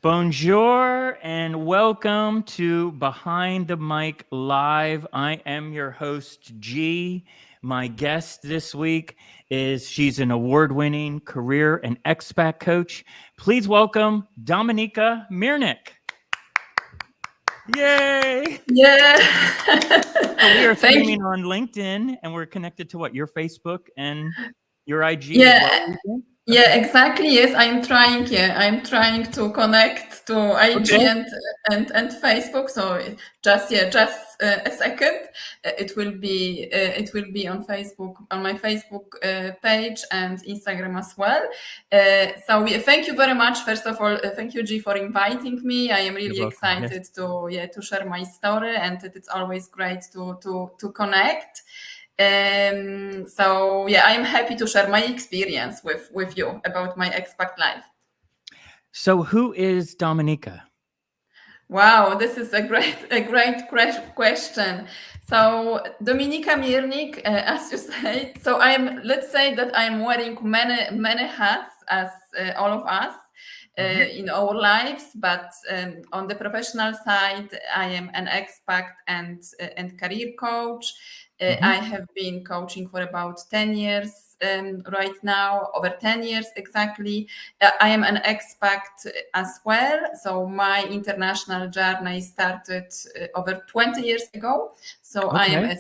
Bonjour and welcome to Behind the Mic Live. I am your host, G. My guest this week she's an award-winning career and expat coach. Please welcome Dominika Miernik. Yay! Yeah. So we are streaming on LinkedIn and we're connected to what? Your Facebook and your IG as well? Yeah, exactly. Yes, I'm trying. Yeah, I'm trying to connect to IG and Facebook. So just a second. It will be on Facebook, on my Facebook page and Instagram as well. Thank you very much. First of all, thank you, G, for inviting me. I am really excited to share my story, and it's always great to connect. I'm happy to share my experience with you about my expat life. So who is Dominika? Wow, this is a great question. So Dominika Miernik, as you said, so let's say that I'm wearing many hats as all of us in our lives, but on the professional side, I am an expat and career coach. I have been coaching for about 10 years right now, over 10 years exactly. I am an expat as well. So my international journey started over 20 years ago. So I am a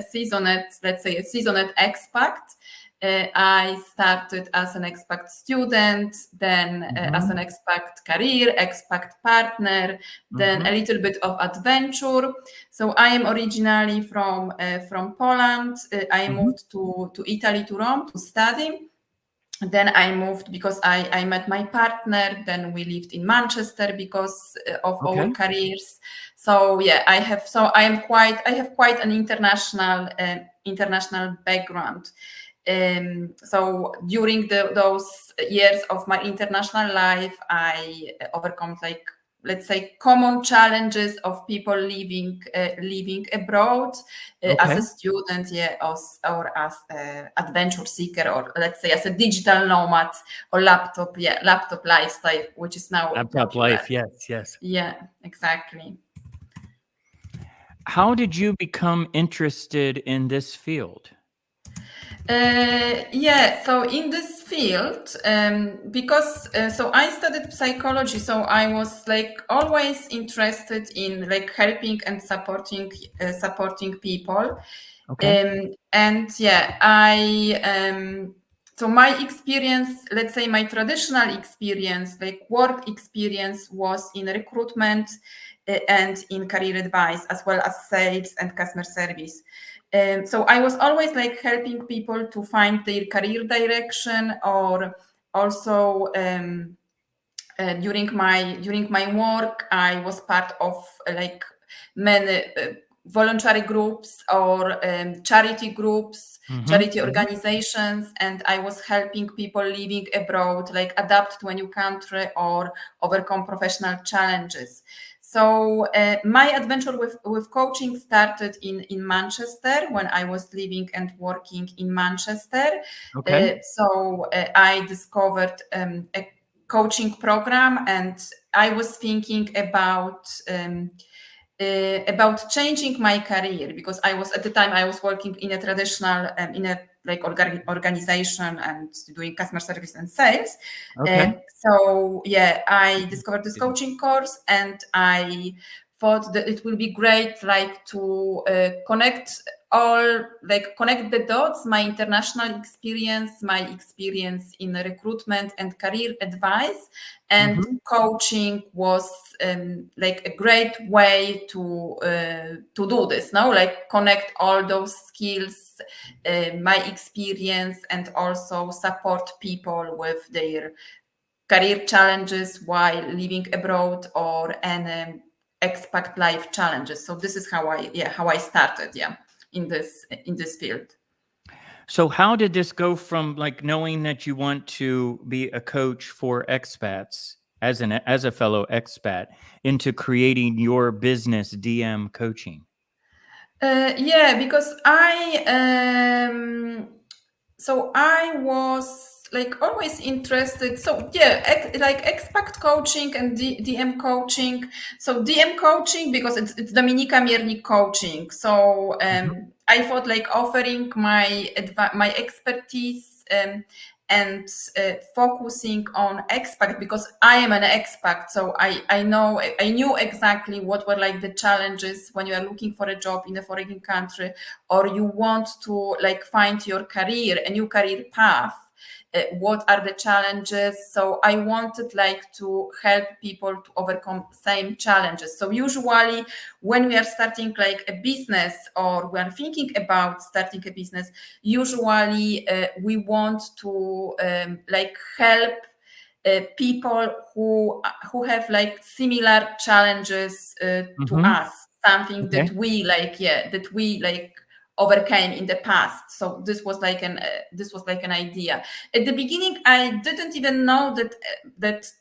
seasoned, let's say a seasoned expat. I started as an expat student, then as an expat career, expat partner, then a little bit of adventure. So I am originally from Poland. I moved to Italy, to Rome, to study. Then I moved because I met my partner. Then we lived in Manchester because of our careers. So yeah, I have quite an international background. So during those years of my international life, I overcome, like, let's say, common challenges of people living abroad as a student, or as an adventure seeker, or let's say as a digital nomad, or laptop lifestyle, which is now laptop popular. life. Yes. Yeah, exactly. How did you become interested in this field? So in this field, because so I studied psychology, so I was like always interested in like helping and supporting people. So my experience, let's say my traditional experience, like work experience, was in recruitment and in career advice, as well as sales and customer service. So I was always like helping people to find their career direction, or also during my work, I was part of like many voluntary groups or charity groups, charity organizations, and I was helping people living abroad like adapt to a new country or overcome professional challenges. So my adventure with coaching started in Manchester, when I was living and working in Manchester. I discovered a coaching program, and I was thinking about changing my career, because at the time I was working in a traditional organization and doing customer service and sales. I discovered this coaching course, and I thought that it will be great, like, to connect the dots, my international experience, my experience in recruitment and career advice, and coaching was like a great way to do this. Now, like, connect all those skills, my experience, and also support people with their career challenges while living abroad, or an expat life challenges. So this is how I started in this field. So how did this go from like knowing that you want to be a coach for expats as a fellow expat into creating your business, DM Coaching? Because I was like always interested. So yeah, like expat coaching and DM coaching. So DM coaching because it's Dominika Miernik coaching. So I thought like offering my my expertise and focusing on expat because I am an expat. So I knew exactly what were like the challenges when you are looking for a job in a foreign country, or you want to like find your career, a new career path. What are the challenges? So I wanted like to help people to overcome same challenges. So usually when we are starting like a business or we are thinking about starting a business, usually we want to like help people who have like similar challenges to Mm-hmm. us, something Okay. that we like, yeah, that we like overcame in the past. So this was like an idea. At the beginning I didn't even know that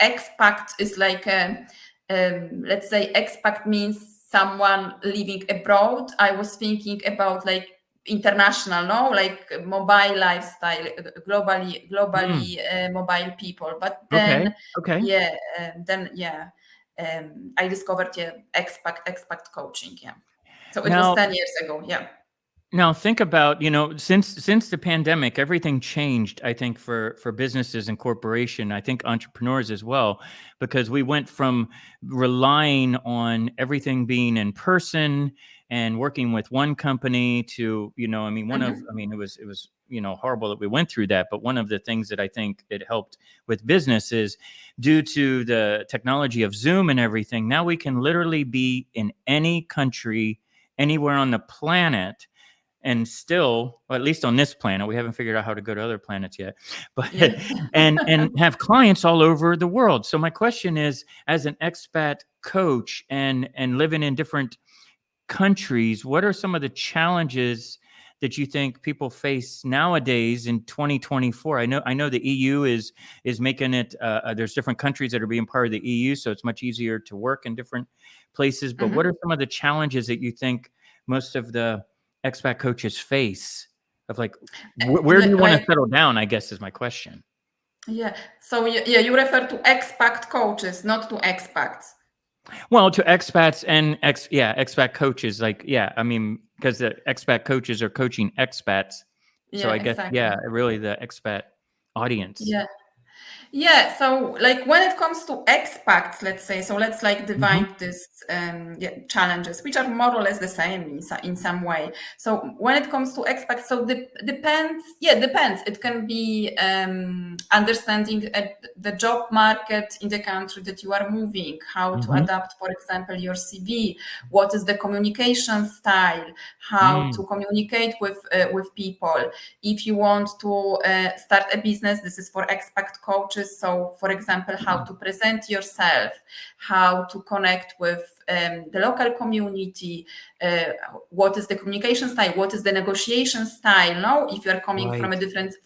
expat is like a let's say expat means someone living abroad. I was thinking about like international, no, like mobile lifestyle, globally Mm. mobile people. But Okay. then Okay. yeah, I discovered expat coaching. Yeah, so it was Now, 10 years ago. Yeah. Now think about, since the pandemic, everything changed, I think, for businesses and corporation, I think entrepreneurs as well, because we went from relying on everything being in person and working with one company to, Mhm. it was, horrible that we went through that. But one of the things that I think it helped with business is due to the technology of Zoom and everything, now we can literally be in any country, anywhere on the planet, and still, or at least on this planet, we haven't figured out how to go to other planets yet, but Yeah. and have clients all over the world. So my question is, as an expat coach and living in different countries, what are some of the challenges that you think people face nowadays in 2024? I know the EU is making it. There's different countries that are being part of the EU, so it's much easier to work in different places. But what Mhm. are some of the challenges that you think most of the expat coaches face? Of like, where do you want to Like settle down? I guess is my question. yeah. So yeah, you refer to expat coaches, not to expats. Well, to expats and expat coaches, like, yeah, I mean, because the expat coaches are coaching expats. So Yeah, I guess, yeah, exactly. really the expat audience. Yeah. Yeah, so like when it comes to expats, let's say, so let's like Hmm. divide this challenges, which are more or less the same in some way. So when it comes to expats, so depends. Yeah, depends. It can be understanding the job market in the country that you are moving, how to Hmm. adapt, for example, your CV, what is the communication style, how Mm. to communicate with people. If you want to start a business, this is for expat coaches. So, for example, how to present yourself, how to connect with the local community, what is the communication style, what is the negotiation style. No, if you are coming Right.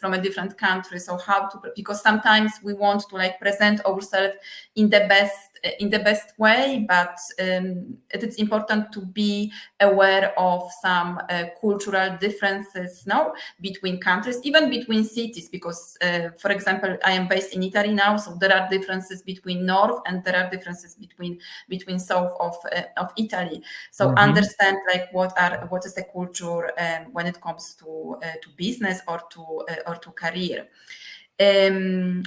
from a different country, so how to, because sometimes we want to like present ourselves in the best way, but it is important to be aware of some cultural differences, no, between countries, even between cities, because for example, I am based in Italy now, so there are differences between north and there are differences between south of Italy. So Hmm. understand like what is the culture when it comes to business or to career.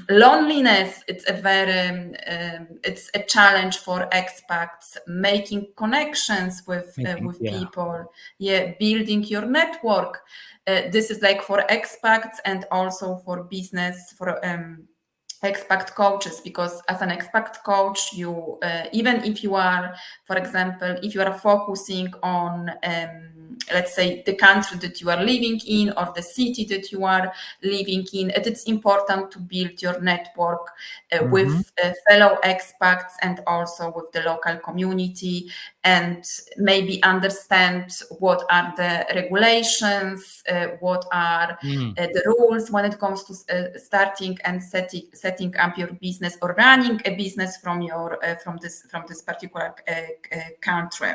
Loneliness, it's a challenge for expats, making connections with Yeah. people, yeah, building your network. This is like for expats and also for business, for expat coaches, because as an expat coach, you even if you are, for example, if you are focusing on let's say the country that you are living in or the city that you are living in, it is important to build your network Hmm. with fellow expats and also with the local community, and maybe understand what are the regulations, what are Mm. the rules when it comes to starting and setting up your business or running a business from your from this particular country.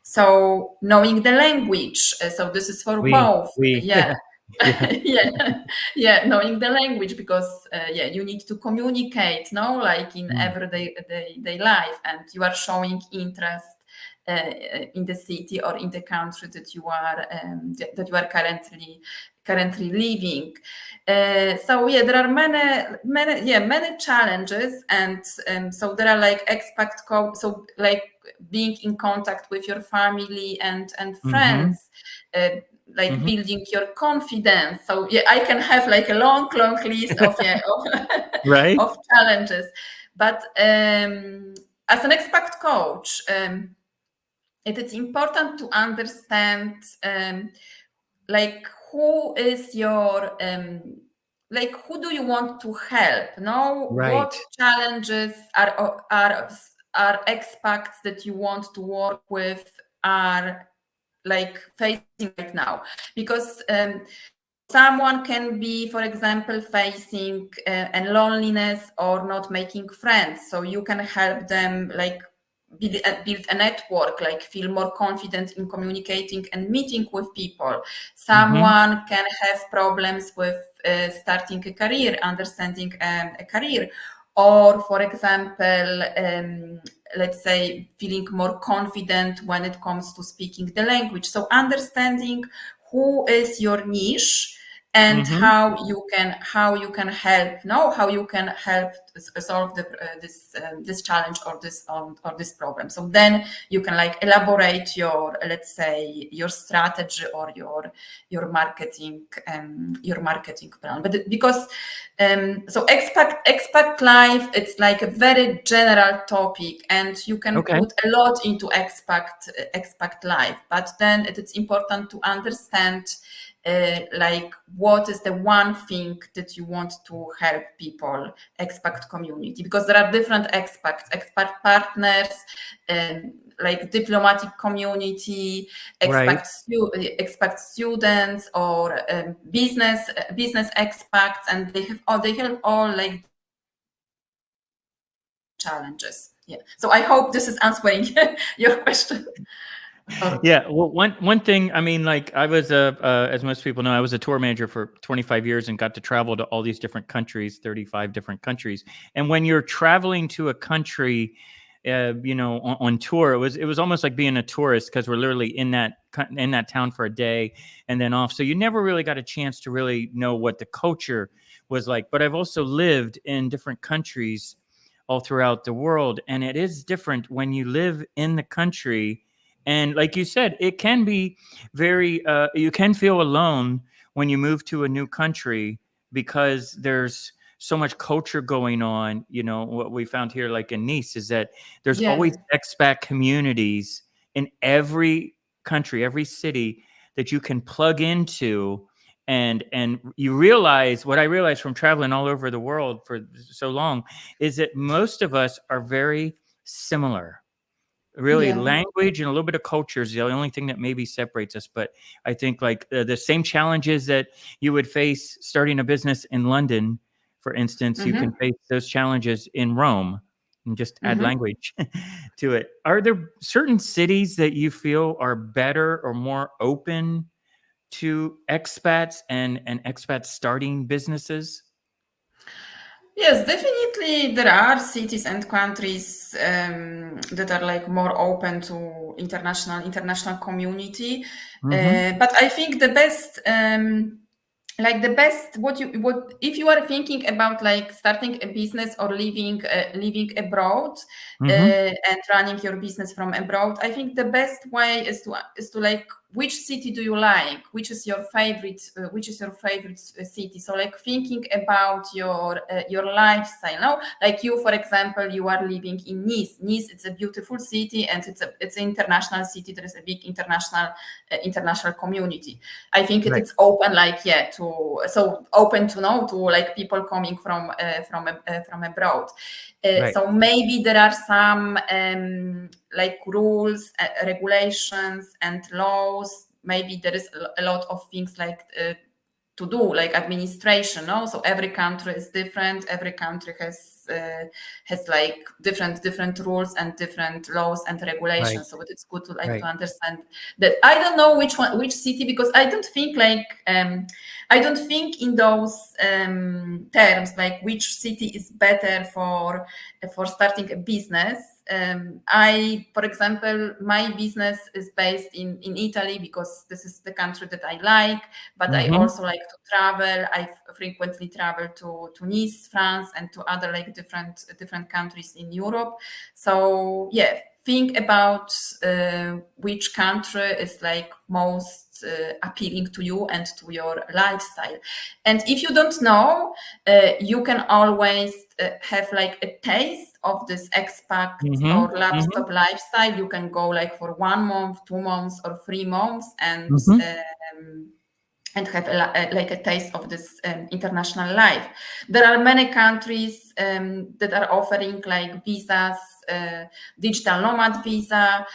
So knowing the language, so this is for We, both. we, Yeah, Yeah. Yeah, knowing the language, because you need to communicate, no, like in Mm. everyday day life, and you are showing interest in the city or in the country that you are currently living. So yeah, there are many challenges, and so there are like expat coach, so like being in contact with your family and Mm-hmm. friends, like Mm-hmm. building your confidence. So yeah, I can have like a long list of Right. of challenges, but as an expat coach, it is important to understand like who is your like who do you want to help, no, what Right. challenges are expats that you want to work with are like facing right now, because someone can be, for example, facing a loneliness or not making friends, so you can help them like build a network, like feel more confident in communicating and meeting with people. Mm-hmm. Someone can have problems with starting a career, understanding a career, or for example, let's say feeling more confident when it comes to speaking the language. So understanding who is your niche and Mm-hmm. how you can help, no, how you can help solve this challenge or this problem. So then you can like elaborate your, let's say, your strategy or your marketing plan. But because so expat life, it's like a very general topic, and you can Okay. put a lot into expat life, but then it is important to understand like what is the one thing that you want to help people, expat community, because there are different expat partners, like diplomatic community, Right. expat students, or business expats, and they have all like challenges. Yeah, so I hope this is answering your question. Or, Yeah. Well, one thing, I mean, like I was as most people know, I was a tour manager for 25 years and got to travel to all these different countries, 35 different countries. And when you're traveling to a country, on tour, it was almost like being a tourist, because we're literally in that town for a day and then off. So you never really got a chance to really know what the culture was like. But I've also lived in different countries all throughout the world, and it is different when you live in the country. And like you said, it can be very, you can feel alone when you move to a new country, because there's so much culture going on. What we found here, like in Nice, is that there's yeah, always expat communities in every country, every city, that you can plug into. And you realize, what I realized from traveling all over the world for so long, is that most of us are very similar. Really, yeah. language and a little bit of culture is the only thing that maybe separates us. But I think like the same challenges that you would face starting a business in London, for instance, you can Mm-hmm. face those challenges in Rome, and just add Mm-hmm. language to it. Are there certain cities that you feel are better or more open to expats and expats starting businesses? Yes, definitely there are cities and countries that are like more open to international community. Mm-hmm. But I think the best like the best what if you are thinking about like starting a business or living abroad, Mm-hmm. and running your business from abroad, I think the best way is to like, which city do you like, which is your favorite city. So like thinking about your lifestyle, no, like you, for example, you are living in Nice. It's a beautiful city, and it's an international city. There is a big international community. I think it Right. is open, like so open to know to like people coming from abroad. Right. So maybe there are some like rules, regulations, and laws. Maybe there is a lot of things like to do, like administration. No, so every country is different. Every country has has like different rules and different laws and Right. regulations. So it's good to like to Right. understand that. I don't know which city, because I don't think like I don't think in those terms, like which city is better for starting a business. For example, my business is based in Italy, because this is the country that I like, but I Mm-hmm. also like to travel. I frequently travel to Nice, France, and to other like different countries in Europe. So yeah, think about which country is like most appealing to you and to your lifestyle. And if you don't know, you can always have like a taste of this expat Mm-hmm. or Mm-hmm. laptop lifestyle. You can go like for 1 month, 2 months, or 3 months, Mm-hmm. and have like a taste of this international life. There are many countries that are offering like visas, digital nomad visa.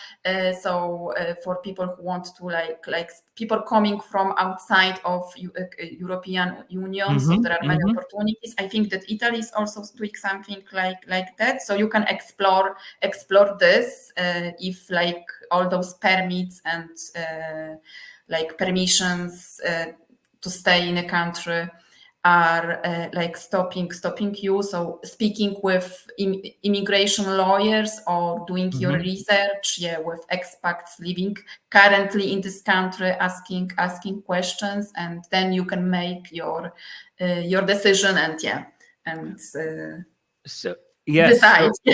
So for people who want to like people coming from outside of European Union. So Mm-hmm. there are many Mm-hmm. opportunities. I think that Italy is also doing something like that. So you can explore this if like all those permits and like permissions to stay in a country are like stopping you. So speaking with immigration lawyers or doing your Mm-hmm. research, yeah, with expats living currently in this country, asking questions, and then you can make your decision, and yeah, and So yes. decide. So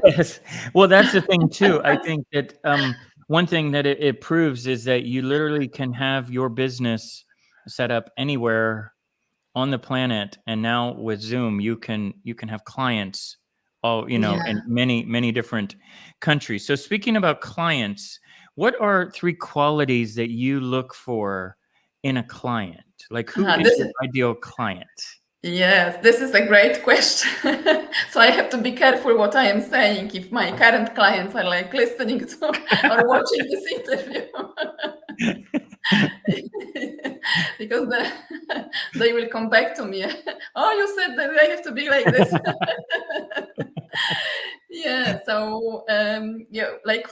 yes. Well, that's the thing too. I think that one thing that it proves is that you literally can have your business set up anywhere on the planet, and now with Zoom, you can have clients all Yeah. in many different countries. So speaking about clients, what are 3 qualities that you look for in a client? Like, who is This your is ideal client? Yes, this is a great question. So I have to be careful what I am saying if my current clients are like listening to or watching this interview. Because they will come back to me. Oh, you said that I have to be like this. Yeah, so yeah, like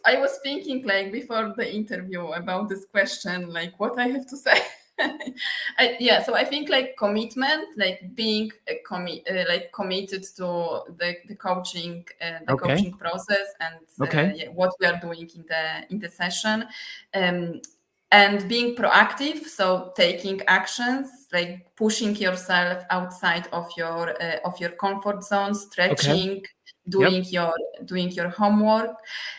I was thinking like before the interview about this question, like what I have to say. Yeah, so I think like commitment, like being like committed to the Okay. coaching process, and Okay. yeah, what we are doing in the session. Um, and being proactive, so taking actions, like pushing yourself outside of your comfort zone, Okay. stretching, Yep. doing your homework,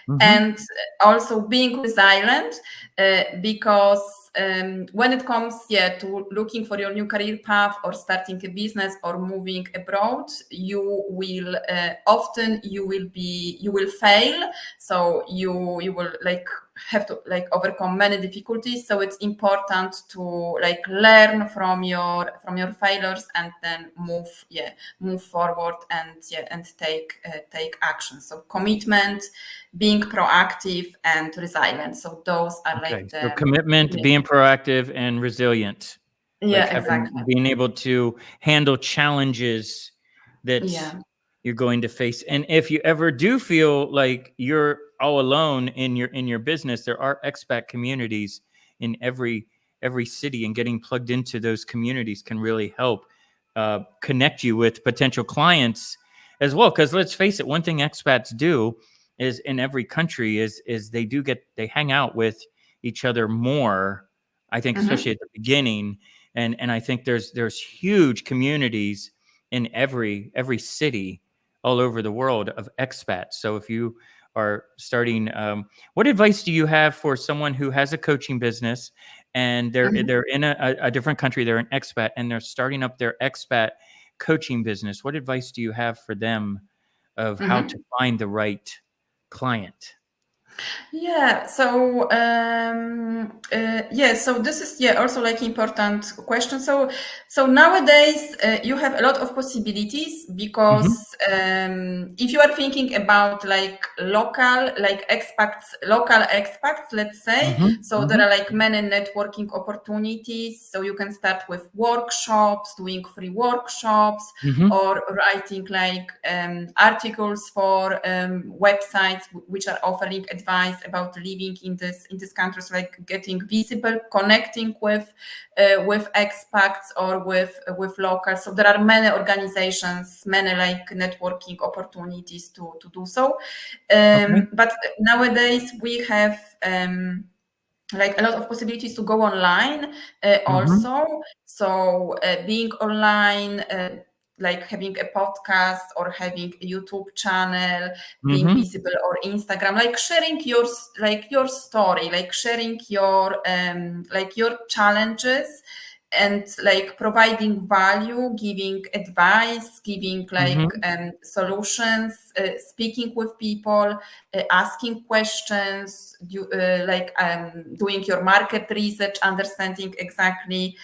Mm-hmm. and also being resilient, because when it comes, yeah, to looking for your new career path or starting a business or moving abroad, you will often you will fail. So you will like have to like overcome many difficulties. So it's important to like learn from your failures, and then move forward, and yeah, and take action. So commitment, being proactive, and resilient. So those are Okay. like So the commitment, yeah, being proactive, and resilient. Like yeah, exactly. being able to handle challenges that Yeah. you're going to face. And if you ever do feel like you're all alone in your business, there are expat communities in every city, and getting plugged into those communities can really help connect you with potential clients as well. Because let's face it, one thing expats do is in every country is they hang out with each other more. I think Mm-hmm. especially at the beginning, and I think there's huge communities in every city all over the world of expats. So if you are starting, what advice do you have for someone who has a coaching business and Mm-hmm. they're in a different country, they're an expat, and they're starting up their expat coaching business? What advice do you have for them of how to Mm-hmm. find the right client? Yeah. So this is also like important question. So nowadays you have a lot of possibilities Mm-hmm. because if you are thinking about like local expats, let's say, Mm-hmm. so there Mm-hmm. are like many networking opportunities. So you can start with workshops, doing free workshops, Mm-hmm. or writing like articles for websites which are offering advice about living in this countries, like getting visible, connecting with expats or with locals. So there are many organizations, many like networking opportunities to do so. Okay. But nowadays we have like a lot of possibilities to go online Mm-hmm. also. So being online, like having a podcast or having a YouTube channel, being Mm-hmm. visible, or Instagram, like sharing your story, like sharing your challenges, and like providing value, giving advice, giving like Mm-hmm. solutions, speaking with people, asking questions, doing your market research, understanding exactly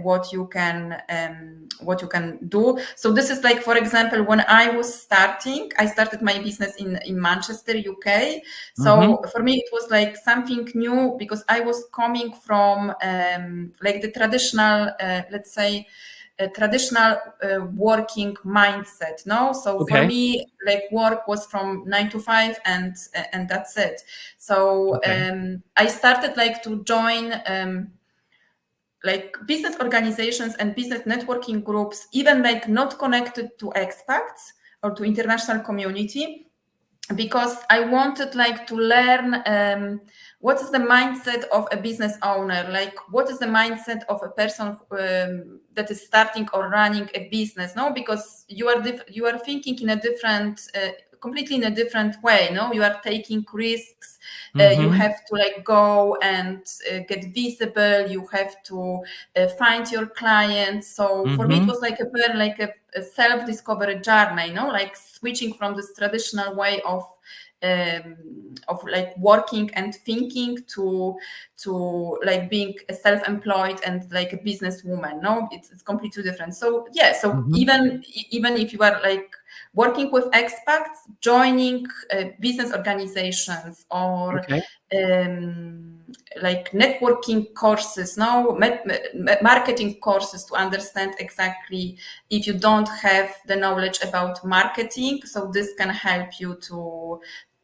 what you can do. So this is like, for example, when I started my business in Manchester, UK. Mm-hmm. So for me, it was like something new because I was coming from like the traditional, let's say, a traditional working mindset. No, so for Okay. me, like work was from 9 to 5, and that's it. So Okay. I started like to join like business organizations and business networking groups, even like not connected to expats or to international community, because I wanted like to learn what is the mindset of a business owner, like what is the mindset of a person that is starting or running a business. No, because you are thinking in a different completely in a different way. No, you are taking risks. You Mm-hmm. have to like go and get visible. You have to find your clients. So for me it Mm-hmm. was like a very like a self-discovery journey, like switching from this traditional way of like working and thinking to like being a self-employed and like a businesswoman. No, it's completely different. So yeah, so Mm-hmm. even if you are like working with expats, joining business organizations, or Okay. um, like networking courses, no, marketing courses, to understand exactly if you don't have the knowledge about marketing. So this can help you to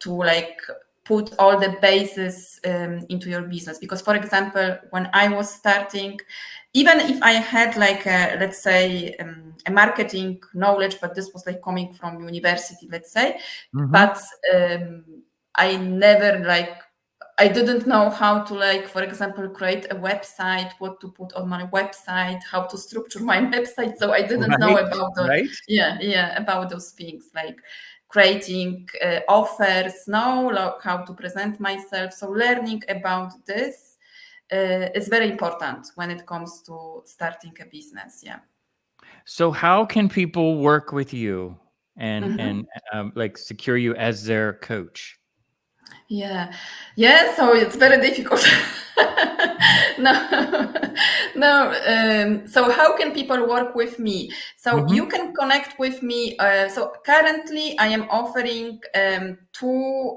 like put all the bases into your business. Because for example, when I was starting, even if I had like a, let's say a marketing knowledge, but this was like coming from university, let's say, Mm-hmm. but I never like, I didn't know how to, like, for example, create a website, what to put on my website, how to structure my website. So I didn't know Right. about Right. about those things, like creating offers, no, like how to present myself. So learning about this is very important when it comes to starting a business. Yeah. So how can people work with you and Mhm. like secure you as their coach? Yeah, yeah. So it's very difficult. No, no. So how can people work with me? So Mm-hmm. you can connect with me. So currently, I am offering two,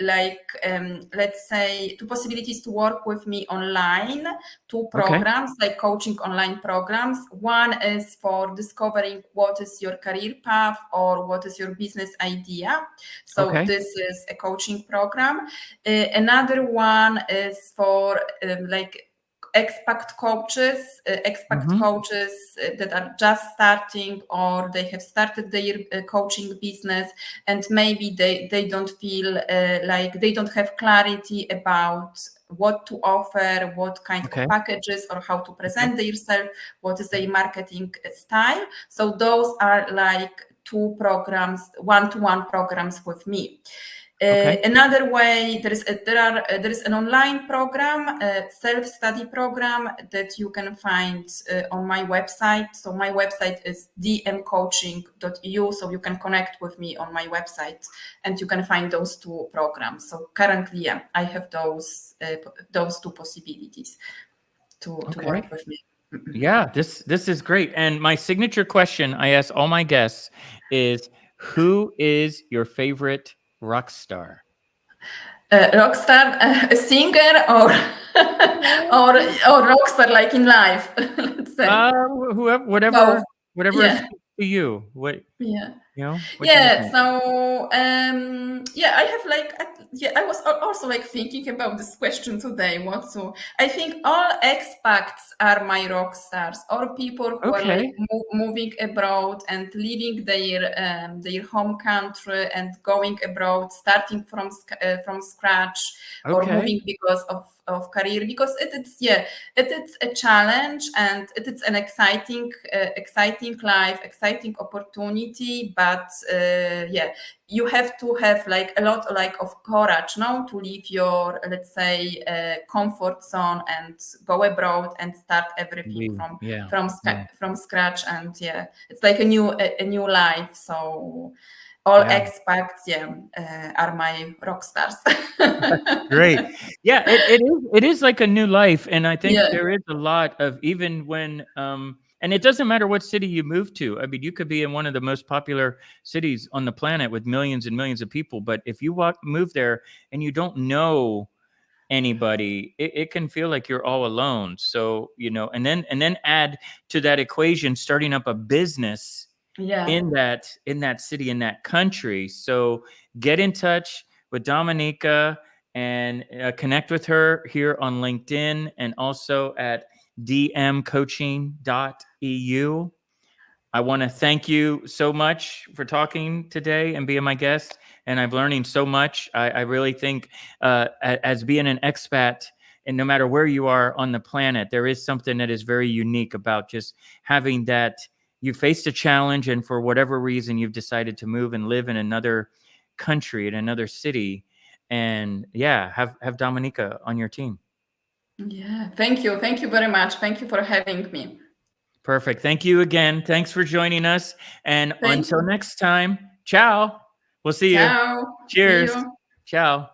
let's say, two possibilities to work with me online. Two Okay. programs, like coaching online programs. One is for discovering what is your career path or what is your business idea. So Okay. this is a coaching program. Another one is for like expat Mm-hmm. coaches that are just starting, or they have started their coaching business, and maybe they don't feel like they don't have clarity about what to offer, what kind of Okay. packages, or how to Okay. present themselves, what is their marketing style. So those are like two programs, one-to-one programs with me. Okay. Another way, there is an online program, self-study program that you can find on my website. So my website is dmcoaching.eu. So you can connect with me on my website, and you can find those two programs. So currently, yeah, I have those two possibilities to Okay. work with me. Yeah, this is great. And my signature question I ask all my guests is, who is your favorite rock star? Rockstar, a singer, or or rockstar like in life, let's say Whoever, both. whatever Yeah, speaks to you. What, yeah. what do you Yeah, think? so yeah, I have yeah, I was also like thinking about this question today. What to? I think all expats are my rock stars, or people who are like Okay. moving abroad and leaving their home country and going abroad, starting from scratch, or Okay. moving because of career. Because it's yeah, it is a challenge, and it is an exciting life, exciting opportunity. But yeah, you have to have like a lot like of courage now to leave your, let's say, comfort zone and go abroad and start everything Yeah. Yeah. from scratch. And yeah, it's like a new life. So all Yeah. expats, yeah, are my rock stars. Great. Yeah, it is like a new life, and I think Yeah. there is a lot of, even when and it doesn't matter what city you move to. I mean, you could be in one of the most popular cities on the planet with millions and millions of people, but if you move there and you don't know anybody, it can feel like you're all alone. So, and then add to that equation starting up a business Yeah. in that city, in that country. So get in touch with Dominika and connect with her here on LinkedIn and also at dmcoaching.eu. I want to thank you so much for talking today and being my guest. And I'm learning so much. I really think as being an expat, and no matter where you are on the planet, there is something that is very unique about just having that. You faced a challenge, and for whatever reason, you've decided to move and live in another country, in another city. And yeah, have Dominika on your team. Yeah. Thank you very much. Thank you for having me. Perfect. Thank you again. Thanks for joining us. And Thank until you. next time, ciao. We'll see you. Ciao. See Cheers. you. Ciao.